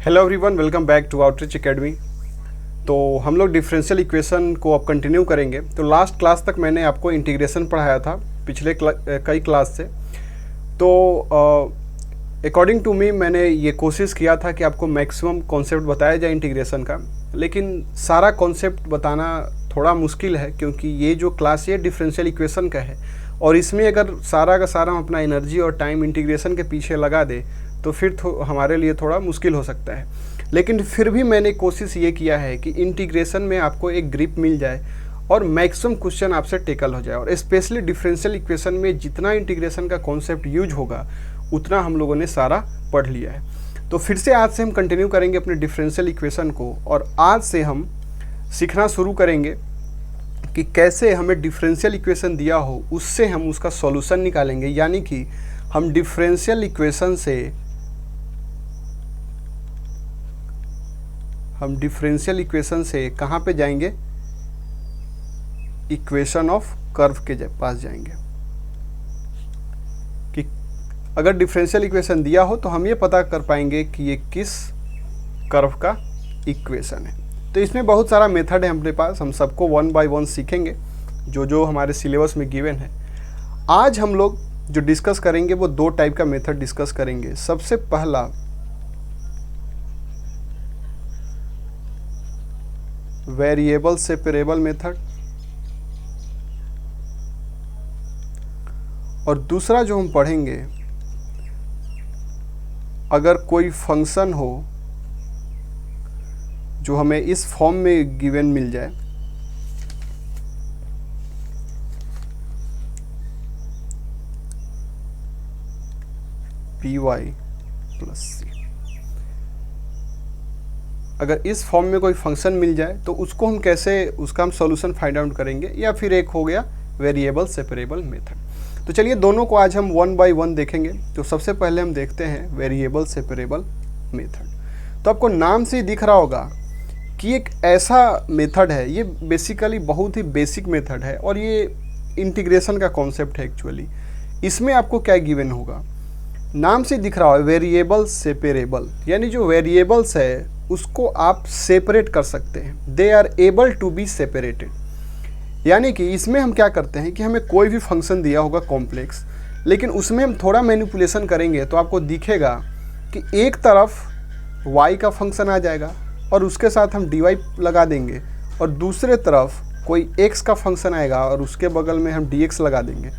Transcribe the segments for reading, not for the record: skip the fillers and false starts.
Hello everyone, welcome back to Outreach Academy. तो हम लोग डिफरेंशियल इक्वेशन को अब कंटिन्यू करेंगे। तो लास्ट क्लास तक मैंने आपको इंटीग्रेशन पढ़ाया था पिछले कई क्लास से। तो अकॉर्डिंग टू मी मैंने ये कोशिश किया था कि आपको मैक्सिमम कॉन्सेप्ट बताया जाए इंटीग्रेशन का, लेकिन सारा कॉन्सेप्ट बताना थोड़ा मुश्किल है क्योंकि ये जो क्लास है डिफरेंशियल इक्वेशन का है और इसमें अगर सारा का सारा हम अपना एनर्जी और टाइम इंटीग्रेशन के पीछे लगा दे तो फिर हमारे लिए थोड़ा मुश्किल हो सकता है। लेकिन फिर भी मैंने कोशिश ये किया है कि इंटीग्रेशन में आपको एक ग्रिप मिल जाए और मैक्सिमम क्वेश्चन आपसे टेकल हो जाए, और स्पेशली डिफरेंशियल इक्वेशन में जितना इंटीग्रेशन का कॉन्सेप्ट यूज होगा उतना हम लोगों ने सारा पढ़ लिया है। तो फिर से आज से हम कंटिन्यू करेंगे अपने डिफरेंशियल इक्वेशन को, और आज से हम सीखना शुरू करेंगे कि कैसे हमें डिफरेंशियल इक्वेशन दिया हो उससे हम उसका सॉल्यूशन निकालेंगे। यानी कि हम डिफरेंशियल इक्वेशन से कहाँ पे जाएंगे? इक्वेशन ऑफ कर्व के पास जाएंगे। कि अगर डिफरेंशियल इक्वेशन दिया हो तो हम ये पता कर पाएंगे कि ये किस कर्व का इक्वेशन है। तो इसमें बहुत सारा मेथड है हमारे पास, हम सबको वन बाय वन सीखेंगे जो जो हमारे सिलेबस में गिवन है। आज हम लोग जो डिस्कस करेंगे वो दो टाइप का मेथड डिस्कस करेंगे। सबसे पहला वेरिएबल सेपरेबल मेथड, और दूसरा जो हम पढ़ेंगे अगर कोई फंक्शन हो जो हमें इस फॉर्म में गिवन मिल जाए, पी वाई प्लस सी, अगर इस फॉर्म में कोई फंक्शन मिल जाए तो उसको हम कैसे, उसका हम सॉल्यूशन फाइंड आउट करेंगे। या फिर एक हो गया वेरिएबल सेपरेबल मेथड। तो चलिए दोनों को आज हम वन बाय वन देखेंगे। तो सबसे पहले हम देखते हैं वेरिएबल सेपरेबल मेथड। तो आपको नाम से ही दिख रहा होगा कि एक ऐसा मेथड है, ये बेसिकली बहुत ही बेसिक मेथड है और ये इंटीग्रेशन का कॉन्सेप्ट है एक्चुअली। इसमें आपको क्या गिवन होगा, नाम से दिख रहा है वेरिएबल सेपरेबल, यानी जो वेरिएबल्स है उसको आप सेपरेट कर सकते हैं। They are able to be separated. यानी कि इसमें हम क्या करते हैं कि हमें कोई भी फंक्शन दिया होगा कॉम्प्लेक्स, लेकिन उसमें हम थोड़ा मैनिपुलेशन करेंगे तो आपको दिखेगा कि एक तरफ y का फंक्शन आ जाएगा और उसके साथ हम dy लगा देंगे, और दूसरे तरफ कोई x का फंक्शन आएगा और उसके बगल में हम dx लगा देंगे,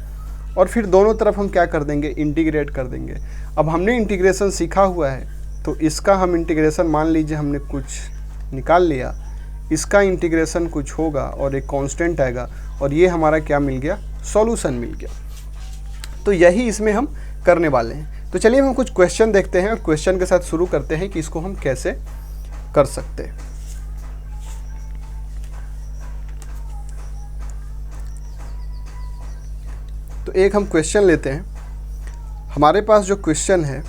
और फिर दोनों तरफ हम क्या कर देंगे, इंटीग्रेट कर देंगे। अब हमने इंटीग्रेशन सीखा हुआ है तो इसका हम इंटीग्रेशन, मान लीजिए हमने कुछ निकाल लिया, इसका इंटीग्रेशन कुछ होगा और एक कांस्टेंट आएगा और ये हमारा क्या मिल गया, सॉल्यूशन मिल गया। तो यही इसमें हम करने वाले हैं। तो चलिए हम कुछ क्वेश्चन देखते हैं और क्वेश्चन के साथ शुरू करते हैं कि इसको हम कैसे कर सकते हैं। तो एक हम क्वेश्चन लेते हैं। हमारे पास जो क्वेश्चन है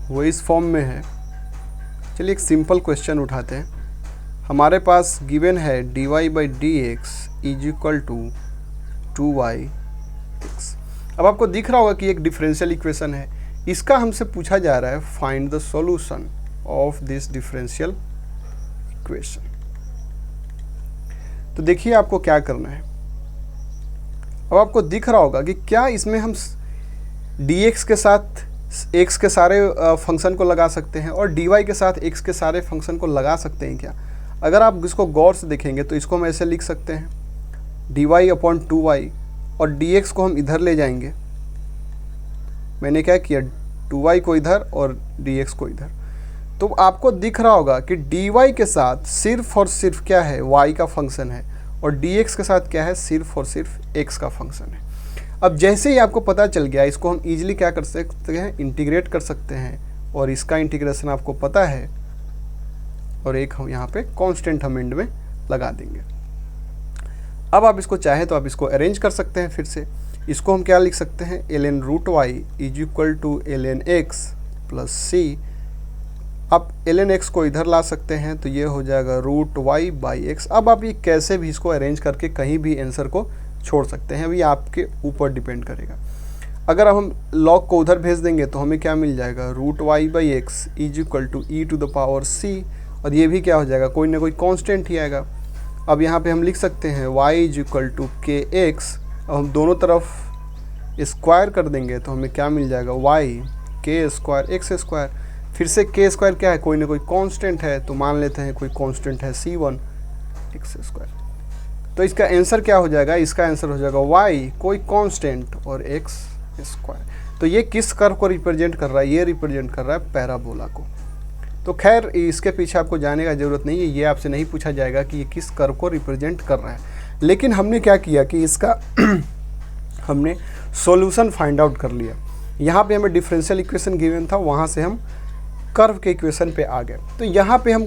वो इस फॉर्म में है। चलिए एक सिंपल क्वेश्चन उठाते हैं। हमारे पास गिवन है dy by D x is equal to 2yx। अब आपको दिख रहा होगा कि एक डिफरेंशियल इक्वेशन है, इसका हमसे पूछा जा रहा है find the solution of this differential equation. तो देखिए आपको क्या करना है। अब आपको दिख रहा होगा कि क्या इसमें हम dx के साथ x के सारे फंक्शन को लगा सकते हैं और dy के साथ x के सारे फंक्शन को लगा सकते हैं क्या? अगर आप इसको गौर से देखेंगे तो इसको हम ऐसे लिख सकते हैं dy अपॉन 2y, और dx को हम इधर ले जाएंगे। मैंने क्या किया, 2y को इधर और dx को इधर। तो आपको दिख रहा होगा कि dy के साथ सिर्फ और सिर्फ क्या है, y का फंक्शन है, और dx के साथ क्या है, सिर्फ और सिर्फ x का फंक्शन है। अब जैसे ही आपको पता चल गया, इसको हम इजीली क्या कर सकते हैं, इंटीग्रेट कर सकते हैं, और इसका इंटीग्रेशन आपको पता है, और एक हम यहाँ पे कांस्टेंट हम एंड में लगा देंगे। अब आप इसको चाहे तो आप इसको अरेंज कर सकते हैं। फिर से इसको हम क्या लिख सकते हैं, ln root y is equal to ln x plus C. आप ln x को इधर ला सकते हैं तो ये हो जाएगा रूट वाई बाई एक्स। अब आप ये कैसे भी इसको अरेंज करके कहीं भी आंसर को छोड़ सकते हैं, अभी आपके ऊपर डिपेंड करेगा। अगर हम लॉग को उधर भेज देंगे तो हमें क्या मिल जाएगा, root y by x is equal to E to the power C, और ये भी क्या हो जाएगा, कोई ना कोई कांस्टेंट ही आएगा। अब यहाँ पे हम लिख सकते हैं y इज इक्वल टू के एक्स, अब हम दोनों तरफ स्क्वायर कर देंगे तो हमें क्या मिल जाएगा, y के स्क्वायर एक्स स्क्वायर। फिर से के स्क्वायर क्या है, कोई ना कोई कांस्टेंट है, तो मान लेते हैं कोई कांस्टेंट है c1 एक्स स्क्वायर। तो इसका आंसर क्या हो जाएगा, इसका आंसर हो जाएगा y कोई कांस्टेंट और x स्क्वायर। तो ये किस कर्व को रिप्रेजेंट कर रहा है, ये रिप्रेजेंट कर रहा है पैराबोला को। तो खैर इसके पीछे आपको जाने का ज़रूरत नहीं है, ये आपसे नहीं पूछा जाएगा कि ये किस कर्व को रिप्रेजेंट कर रहा है। लेकिन हमने क्या किया कि इसका हमने सॉल्यूशन फाइंड आउट कर लिया। यहाँ पे हमें डिफरेंशियल इक्वेशन गिवन था, वहाँ से हम कर्व के इक्वेशन पे आ गए। तो यहाँ पे हम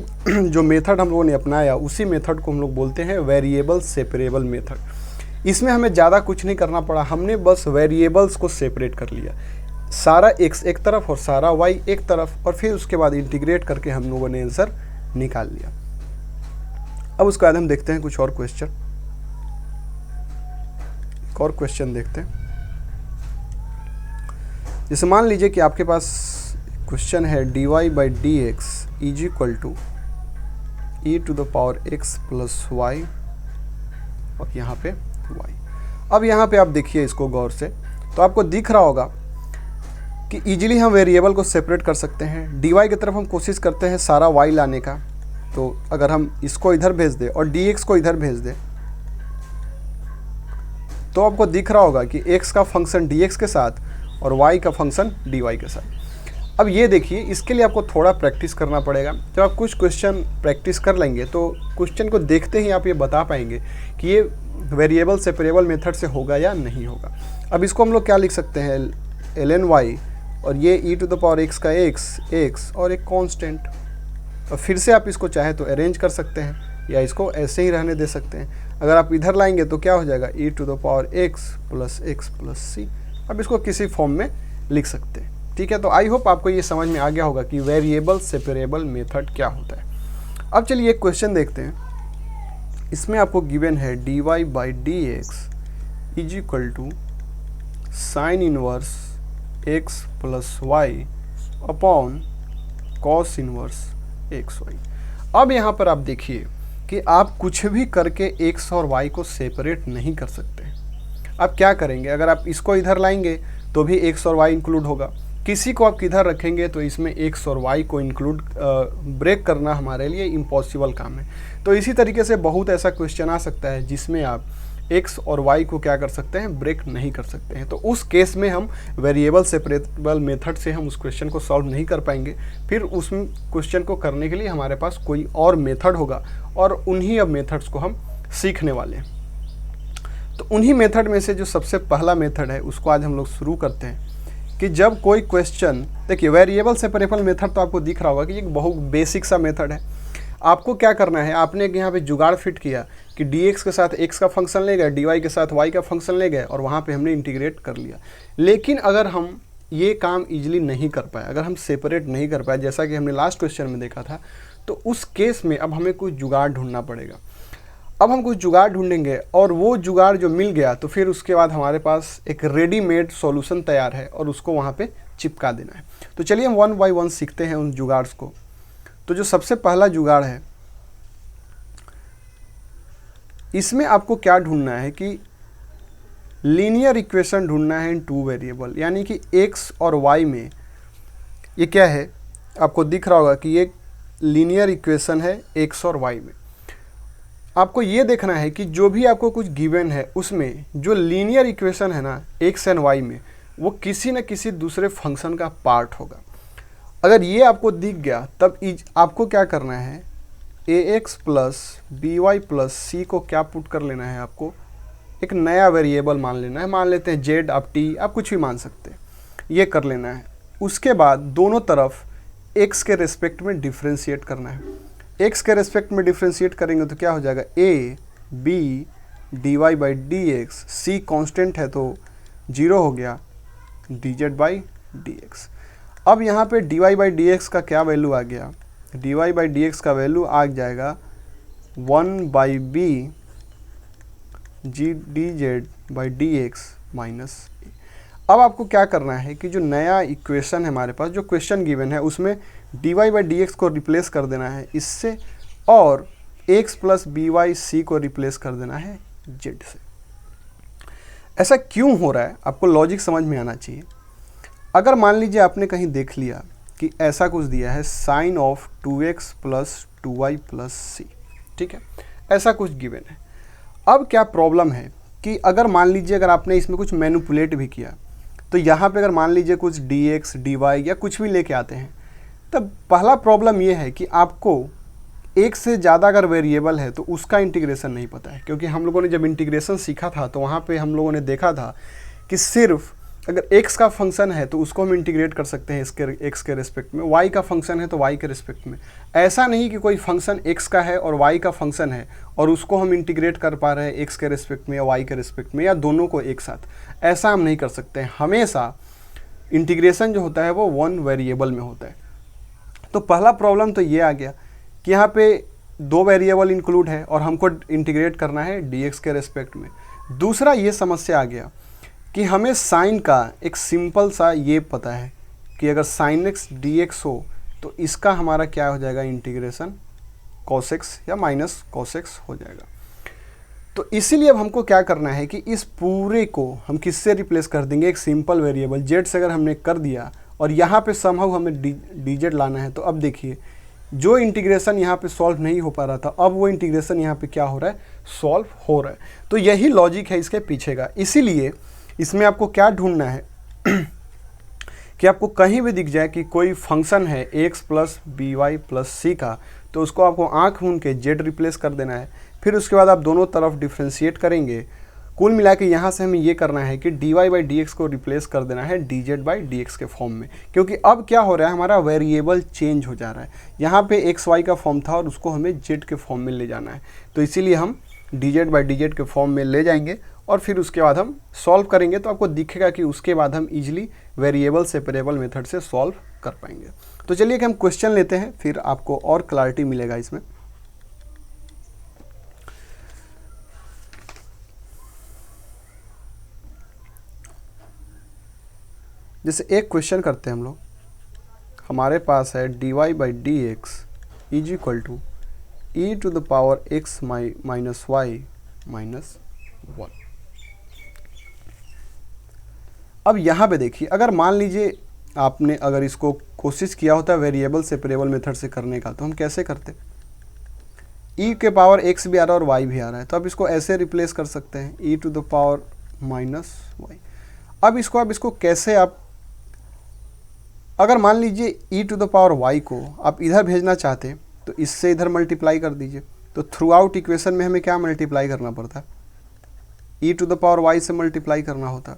जो मेथड हम लोगों ने अपनाया उसी मेथड को हम लोग बोलते हैं वेरिएबल सेपरेबल मेथड। इसमें हमें ज़्यादा कुछ नहीं करना पड़ा, हमने बस वेरिएबल्स को सेपरेट कर लिया, सारा x एक तरफ और सारा y एक तरफ, और फिर उसके बाद इंटीग्रेट करके हम लोगों ने आंसर निकाल लिया। अब उसके बाद हम देखते हैं कुछ और क्वेश्चन, एक और क्वेश्चन देखते हैं। जैसे मान लीजिए कि आपके पास क्वेश्चन है dy by D x is equal to E to the power x plus y, और यहाँ पे y। अब यहाँ पे आप देखिए इसको गौर से, तो आपको दिख रहा होगा कि इजीली हम वेरिएबल को सेपरेट कर सकते हैं। dy की तरफ हम कोशिश करते हैं सारा y लाने का, तो अगर हम इसको इधर भेज दें और dx को इधर भेज दें तो आपको दिख रहा होगा कि x का फंक्शन dx के साथ और y का फंक्शन dy के साथ। अब ये देखिए, इसके लिए आपको थोड़ा प्रैक्टिस करना पड़ेगा। जब आप कुछ क्वेश्चन प्रैक्टिस कर लेंगे तो क्वेश्चन को देखते ही आप ये बता पाएंगे कि ये वेरिएबल सेपरेबल मेथड से होगा या नहीं होगा। अब इसको हम लोग क्या लिख सकते हैं, ln y, और ये e to the power x का x और एक कांस्टेंट। और फिर से आप इसको चाहे तो अरेंज कर सकते हैं या इसको ऐसे ही रहने दे सकते हैं। अगर आप इधर लाएंगे तो क्या हो जाएगा, e to the power x plus c। अब इसको किसी फॉर्म में लिख सकते हैं, ठीक है। तो आई होप आपको ये समझ में आ गया होगा कि वेरिएबल सेपरेबल मेथड क्या होता है। अब चलिए एक क्वेश्चन देखते हैं। इसमें आपको गिवन है dy by D x is equal to sine inverse x plus y upon cos inverse x y. अब यहाँ पर आप देखिए कि आप कुछ भी करके x और y को सेपरेट नहीं कर सकते। आप क्या करेंगे, अगर आप इसको इधर लाएंगे तो भी x और y इंक्लूड होगा, किसी को आप किधर रखेंगे तो इसमें x और y को इंक्लूड ब्रेक करना हमारे लिए इम्पॉसिबल काम है। तो इसी तरीके से बहुत ऐसा क्वेश्चन आ सकता है जिसमें आप x और y को क्या कर सकते हैं, ब्रेक नहीं कर सकते हैं। तो उस केस में हम वेरिएबल सेपरेबल मेथड से हम उस क्वेश्चन को सॉल्व नहीं कर पाएंगे। फिर उस क्वेश्चन को करने के लिए हमारे पास कोई और मेथड होगा और उन्हीं अब मेथड्स को हम सीखने वाले हैं। तो उन्हीं मेथड में से जो सबसे पहला मेथड है उसको आज हम लोग शुरू करते हैं कि जब कोई क्वेश्चन, देखिए वेरिएबल सेपरेबल मेथड तो आपको दिख रहा होगा कि एक बहुत बेसिक सा मेथड है। आपको क्या करना है, आपने यहाँ पे जुगाड़ फिट किया कि dx के साथ x का फंक्शन ले गए, dy के साथ y का फंक्शन ले गए और वहाँ पे हमने इंटीग्रेट कर लिया। लेकिन अगर हम ये काम इजीली नहीं कर पाए, अगर हम सेपरेट नहीं कर पाए जैसा कि हमने लास्ट क्वेश्चन में देखा था, तो उस केस में अब हमें कुछ जुगाड़ ढूंढना पड़ेगा। अब हम कुछ जुगाड़ ढूंढेंगे और वो जुगाड़ जो मिल गया तो फिर उसके बाद हमारे पास एक रेडीमेड सॉल्यूशन तैयार है और उसको वहाँ पे चिपका देना है। तो चलिए हम वन बाय वन सीखते हैं उन जुगाड़्स को। तो जो सबसे पहला जुगाड़ है, इसमें आपको क्या ढूंढना है कि लीनियर इक्वेशन ढूंढना है इन टू वेरिएबल, यानी कि x और y में ये क्या है, आपको दिख रहा होगा कि ये लीनियर इक्वेशन है x और y में। आपको ये देखना है कि जो भी आपको कुछ गिवन है उसमें जो लीनियर इक्वेशन है ना x एंड y में, वो किसी न किसी दूसरे फंक्शन का पार्ट होगा। अगर ये आपको दिख गया तब आपको क्या करना है, ax plus by plus c को क्या पुट कर लेना है, आपको एक नया वेरिएबल मान लेना है। मान लेते हैं z, आप t, आप कुछ भी मान सकते हैं, ये कर लेना है। उसके बाद दोनों तरफ x के रेस्पेक्ट में डिफ्रेंशिएट करना है। x के रेस्पेक्ट में डिफ्रेंशिएट करेंगे तो क्या हो जाएगा, a b dy by D x, c constant है तो 0 हो गया, dz बाई डी एक्स। अब यहाँ पे dy बाई डी एक्स का क्या वैल्यू आ गया, dy बाई डी एक्स का वैल्यू आ जाएगा 1 बाई b जी D Z by D X minus A. अब आपको क्या करना है कि जो नया इक्वेशन है हमारे पास, जो क्वेश्चन गिवन है, उसमें dy बाई डी को रिप्लेस कर देना है इससे, और x plus B y c को रिप्लेस कर देना है z से। ऐसा क्यों हो रहा है आपको लॉजिक समझ में आना चाहिए। अगर मान लीजिए आपने कहीं देख लिया कि ऐसा कुछ दिया है sine of 2x plus 2y plus C, ठीक है, ऐसा कुछ गिवन है। अब क्या प्रॉब्लम है कि अगर मान लीजिए अगर आपने इसमें कुछ मैनिपुलेट भी किया, तो यहाँ पे अगर मान लीजिए कुछ dx dy या कुछ भी लेके आते हैं, तब पहला प्रॉब्लम ये है कि आपको एक से ज़्यादा अगर वेरिएबल है तो उसका इंटीग्रेशन नहीं पता है। क्योंकि हम लोगों ने जब इंटीग्रेशन सीखा था तो वहाँ पे हम लोगों ने देखा था कि सिर्फ अगर x का फंक्शन है तो उसको हम इंटीग्रेट कर सकते हैं x के रिस्पेक्ट में, y का फंक्शन है तो y के रिस्पेक्ट में। ऐसा नहीं कि कोई फंक्शन x का है और y का फंक्शन है और उसको हम इंटीग्रेट कर पा रहे हैं x के रिस्पेक्ट में या y के रिस्पेक्ट में या दोनों को एक साथ, ऐसा हम नहीं कर सकते हैं। हमेशा इंटीग्रेशन जो होता है वो वन वेरिएबल में होता है। तो पहला प्रॉब्लम तो ये आ गया कि यहाँ पे दो वेरिएबल इंक्लूड है और हमको इंटीग्रेट करना है dx के रिस्पेक्ट में। दूसरा ये समस्या आ गया कि हमें साइन का एक सिंपल सा ये पता है कि अगर sin x dx हो तो इसका हमारा क्या हो जाएगा, इंटीग्रेशन cos x या माइनस cos x हो जाएगा। तो इसीलिए अब हमको क्या करना है कि इस पूरे को हम किससे रिप्लेस कर देंगे, एक सिंपल वेरिएबल z से अगर हमने कर दिया और यहाँ पे समहाउ हमें dz लाना है। तो अब देखिए जो इंटीग्रेशन यहाँ पे सॉल्व नहीं हो पा रहा था, अब वो इंटीग्रेशन यहाँ पे क्या हो रहा है, सॉल्व हो रहा है। तो यही लॉजिक है इसके पीछे का। इसीलिए इसमें आपको क्या ढूंढना है कि आपको कहीं भी दिख जाए कि कोई फंक्शन है x plus B Y plus C का, तो उसको आपको आँख मूंद के z रिप्लेस कर देना है। फिर उसके बाद आप दोनों तरफ डिफ्रेंशिएट करेंगे। कुल मिला के यहाँ से हमें ये करना है कि dy बाई डी को रिप्लेस कर देना है dz बाई डी के फॉर्म में। क्योंकि अब क्या हो रहा है, हमारा वेरिएबल चेंज हो जा रहा है। यहाँ पे एक्स वाई का फॉर्म था और उसको हमें z के फॉर्म में ले जाना है। तो इसीलिए हम dz बाई डी के फॉर्म में ले जाएंगे और फिर उसके बाद हम सॉल्व करेंगे। तो आपको दिखेगा कि उसके बाद हम इजीली वेरिएबल सेपरेबल मेथड से सॉल्व कर पाएंगे। तो चलिए कि हम क्वेश्चन लेते हैं, फिर आपको और क्लैरिटी मिलेगा इसमें। जैसे एक क्वेश्चन करते हैं हम लोग, हमारे पास है dy by D x is equal to E to the power x minus y minus 1। अब यहाँ पे देखिए, अगर मान लीजिए आपने अगर इसको कोशिश किया होता वेरिएबल सेपरेबल मेथड से करने का, तो हम कैसे करते, e के पावर x भी आ रहा है और y भी आ रहा है, तो अब इसको ऐसे रिप्लेस कर सकते हैं e to the power minus y. अब इसको कैसे आप, अगर मान लीजिए e to the power y को आप इधर भेजना चाहते तो इससे इधर मल्टीप्लाई कर दीजिए। तो थ्रू आउट इक्वेशन में हमें क्या मल्टीप्लाई करना पड़ता है, e to the power y से मल्टीप्लाई करना होता।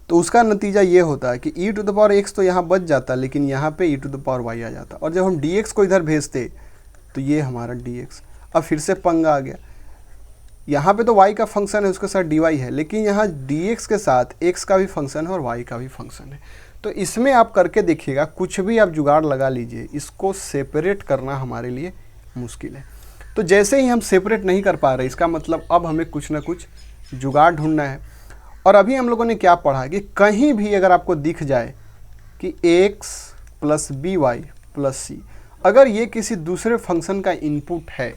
तो उसका नतीजा ये होता है कि e to the power x तो यहाँ बच जाता, लेकिन यहाँ पे e to the power y आ जाता। और जब हम dx को इधर भेजते तो ये हमारा dx। अब फिर से पंगा आ गया, यहाँ पे तो y का फंक्शन है, उसके साथ dy है, लेकिन यहाँ dx के साथ x का भी फंक्शन है और y का भी फंक्शन है। तो इसमें आप करके देखिएगा, कुछ भी आप जुगाड़ लगा लीजिए, इसको सेपरेट करना हमारे लिए मुश्किल है। तो जैसे ही हम सेपरेट नहीं कर पा रहे, इसका मतलब अब हमें कुछ ना कुछ जुगाड़ ढूंढना है। और अभी हम लोगों ने क्या पढ़ा कि कहीं भी अगर आपको दिख जाए कि x plus B Y plus C, अगर ये किसी दूसरे फंक्शन का इनपुट है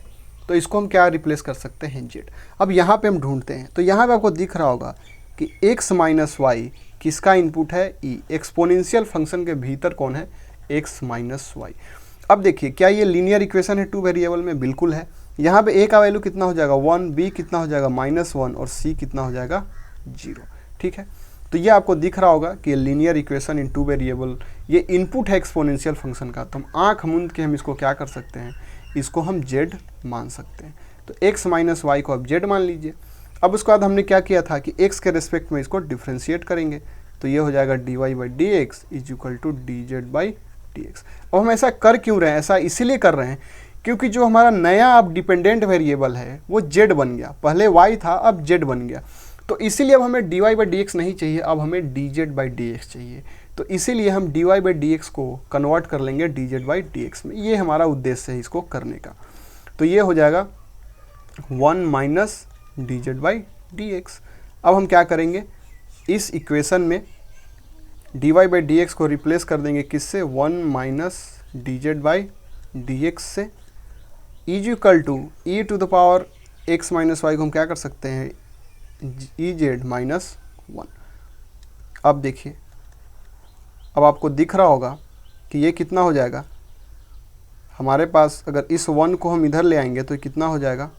तो इसको हम क्या रिप्लेस कर सकते हैं, z। अब यहाँ पे हम ढूंढते हैं, तो यहाँ पे आपको दिख रहा होगा कि x माइनस वाई किसका इनपुट है, e। एक्सपोनेंशियल फंक्शन के भीतर कौन है, x माइनस वाई। अब देखिए क्या ये लीनियर इक्वेशन है टू वेरिएबल में, बिल्कुल है। यहाँ पे a का वैल्यू कितना हो जाएगा 1, b कितना हो जाएगा -1 और c कितना हो जाएगा 0। ठीक है, तो ये आपको दिख रहा होगा कि linear equation in two variable, ये इनपुट है एक्सपोनेंशियल फंक्शन का। तो हम आँख मूंद के हम इसको क्या कर सकते हैं, इसको हम z मान सकते हैं। तो x माइनस वाई को अब z मान लीजिए। अब उसके बाद हमने क्या किया था कि x के रिस्पेक्ट में इसको डिफ्रेंशिएट करेंगे, तो ये हो जाएगा dy by D x is equal to dz by D x. अब हम ऐसा कर क्यों रहे हैं, ऐसा इसीलिए कर रहे हैं क्योंकि जो हमारा नया अब डिपेंडेंट वेरिएबल है वो z बन गया, पहले y था अब z बन गया। तो इसीलिए अब हमें dy बाई डी एक्स नहीं चाहिए, अब हमें dz बाई डी एक्स चाहिए। तो इसीलिए हम dy बाई डी एक्स को कन्वर्ट कर लेंगे dz बाई डी एक्स में। ये हमारा उद्देश्य है इसको करने का। तो ये हो जाएगा 1 minus dz by D x. अब हम क्या करेंगे, इस इक्वेशन में D Y by D x को रिप्लेस कर देंगे किससे, 1 minus D Z by D X से, is equal to E to the power X minus Y को हम क्या कर सकते हैं, ई जेड माइनस 1। अब देखिए, अब आपको दिख रहा होगा कि ये कितना हो जाएगा, हमारे पास अगर इस 1 को हम इधर ले आएंगे तो कितना हो जाएगा,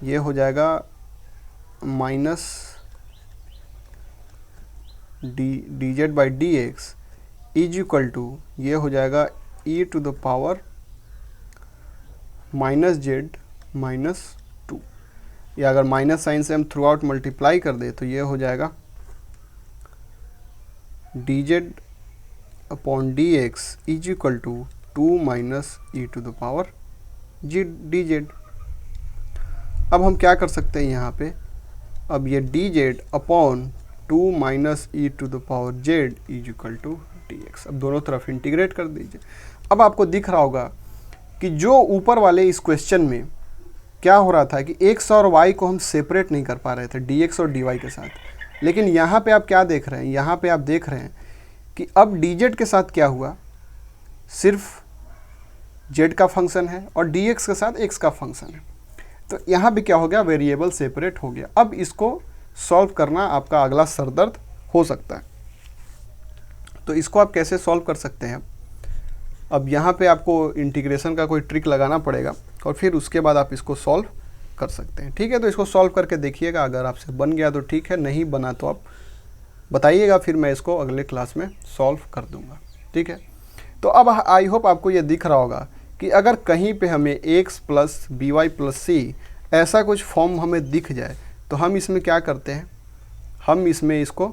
ये हो जाएगा minus D Z by D x is equal to, ये हो जाएगा E to the power minus Z minus 2, या अगर माइनस साइन से हम थ्रू आउट मल्टीप्लाई कर दे तो ये हो जाएगा d z upon d x is equal to 2 minus e to the power d z. अब हम क्या कर सकते हैं यहाँ पे, अब ये d z upon 2 minus e to the power z is equal to d x. अब दोनों तरफ इंटीग्रेट कर दीजिए। अब आपको दिख रहा होगा कि जो ऊपर वाले इस क्वेश्चन में क्या हो रहा था कि एक्स और वाई को हम सेपरेट नहीं कर पा रहे थे डी एक्स और डी वाई के साथ, लेकिन यहाँ पे आप क्या देख रहे हैं, यहाँ पे आप देख रहे हैं कि अब डी जेड के साथ क्या हुआ, सिर्फ जेड का फंक्शन है और डी एक्स के साथ एक्स का फंक्शन है। तो यहाँ भी क्या हो गया, वेरिएबल सेपरेट हो गया। अब इसको सॉल्व करना आपका अगला सरदर्द हो सकता है। तो इसको आप कैसे सॉल्व कर सकते हैं, अब यहाँ पे आपको इंटीग्रेशन का कोई ट्रिक लगाना पड़ेगा और फिर उसके बाद आप इसको सॉल्व कर सकते हैं। ठीक है, तो इसको सॉल्व करके देखिएगा, अगर आपसे बन गया तो ठीक है, नहीं बना तो आप बताइएगा, फिर मैं इसको अगले क्लास में सॉल्व कर दूंगा। ठीक है, तो अब आई होप आपको ये दिख रहा होगा कि अगर कहीं पे हमें x plus B Y plus C ऐसा कुछ फॉर्म हमें दिख जाए तो हम इसमें क्या करते हैं, हम इसमें इसको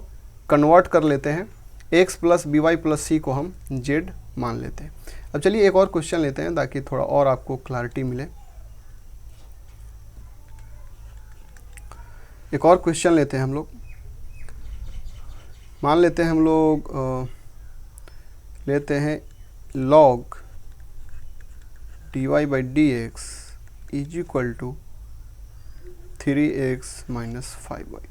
कन्वर्ट कर लेते हैं, x plus B Y plus C को हम z मान लेते हैं। अब चलिए एक और क्वेश्चन लेते हैं ताकि थोड़ा और आपको क्लैरिटी मिले। एक और क्वेश्चन लेते हैं हम लोग, मान लेते हैं हम लोग लेते हैं log dy by D x is equal to 3x minus 5y।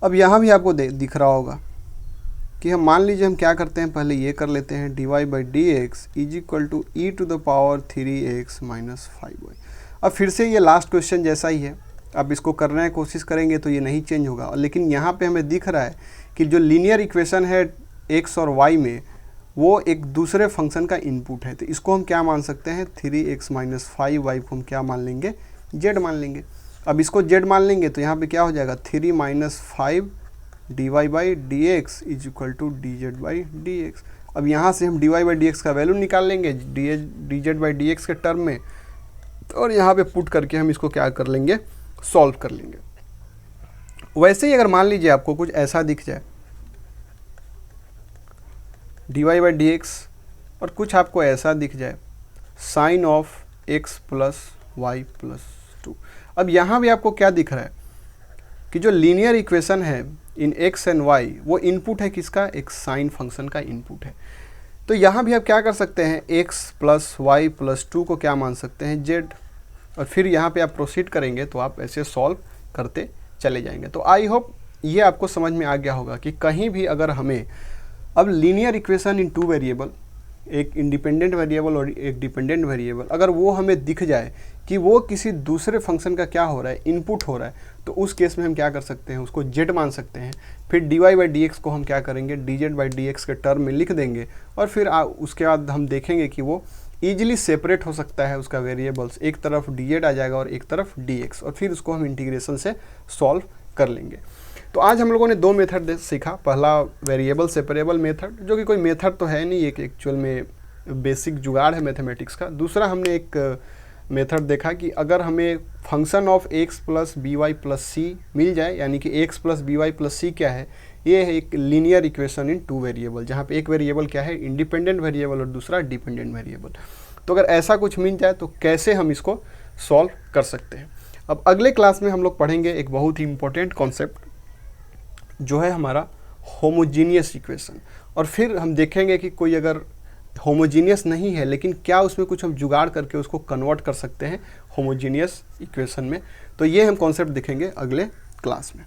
अब यहाँ भी आपको दिख रहा होगा कि हम मान लीजिए हम क्या करते हैं, पहले ये कर लेते हैं dy by D x is equal to E to the power 3x minus 5y। अब फिर से ये लास्ट क्वेश्चन जैसा ही है, अब इसको करने की कोशिश करेंगे तो ये नहीं चेंज होगा, लेकिन यहाँ पे हमें दिख रहा है कि जो लीनियर इक्वेशन है x और y में वो एक दूसरे फंक्शन का इनपुट है। तो इसको हम क्या मान सकते हैं, 3x माइनस 5y को हम क्या मान लेंगे, z मान लेंगे। अब इसको z मान लेंगे तो यहाँ पे क्या हो जाएगा, 3 minus 5 d Y by D x is equal to d Z by D x. अब यहाँ से हम d Y by D x का वैल्यू निकाल लेंगे d Z by D x के टर्म में, और यहाँ पे पुट करके हम इसको क्या कर लेंगे, सॉल्व कर लेंगे। वैसे ही अगर मान लीजिए आपको कुछ ऐसा दिख जाए d Y by D x, और कुछ आपको ऐसा दिख जाए sine of x plus y plus 2। अब यहाँ भी आपको क्या दिख रहा है कि जो लीनियर इक्वेशन है इन एक्स एंड वाई वो इनपुट है किसका, एक साइन फंक्शन का इनपुट है। तो यहाँ भी आप क्या कर सकते हैं, एक्स प्लस वाई प्लस 2 को क्या मान सकते हैं, जेड, और फिर यहाँ पे आप प्रोसीड करेंगे तो आप ऐसे सॉल्व करते चले जाएंगे। तो आई होप ये आपको समझ में आ गया होगा कि कहीं भी अगर हमें अब लीनियर इक्वेशन इन 2 वेरिएबल, एक इंडिपेंडेंट वेरिएबल और एक डिपेंडेंट वेरिएबल, अगर वो हमें दिख जाए कि वो किसी दूसरे फंक्शन का क्या हो रहा है, इनपुट हो रहा है, तो उस केस में हम क्या कर सकते हैं, उसको जेड मान सकते हैं। फिर d Y by D x को हम क्या करेंगे, d Z by D x के टर्म में लिख देंगे, और फिर उसके बाद हम देखेंगे कि वो ईजिली सेपरेट हो सकता है उसका वेरिएबल्स, एक तरफ डी जेड आ जाएगा और एक तरफ डी एक्स, और फिर उसको हम इंटीग्रेशन से सॉल्व कर लेंगे। तो आज हम लोगों ने 2 मेथड सीखा। पहला वेरिएबल सेपरेबल मेथड, जो कि कोई मेथड तो है नहीं, एक एक्चुअल में बेसिक जुगाड़ है मैथमेटिक्स का। दूसरा हमने एक मेथड देखा कि अगर हमें function of x plus B Y plus C मिल जाए, यानी कि X plus B Y plus C क्या है, ये है एक लीनियर इक्वेशन इन 2 वेरिएबल, जहाँ पे एक वेरिएबल क्या है, इंडिपेंडेंट वेरिएबल, और दूसरा डिपेंडेंट वेरिएबल। तो अगर ऐसा कुछ मिल जाए तो कैसे हम इसको सॉल्व कर सकते हैं। अब अगले क्लास में हम लोग पढ़ेंगे एक बहुत ही इंपॉर्टेंट कॉन्सेप्ट, जो है हमारा होमोजीनियस इक्वेशन, और फिर हम देखेंगे कि कोई अगर होमोजीनियस नहीं है लेकिन क्या उसमें कुछ हम जुगाड़ करके उसको कन्वर्ट कर सकते हैं होमोजीनियस इक्वेशन में। तो ये हम कॉन्सेप्ट देखेंगे अगले क्लास में।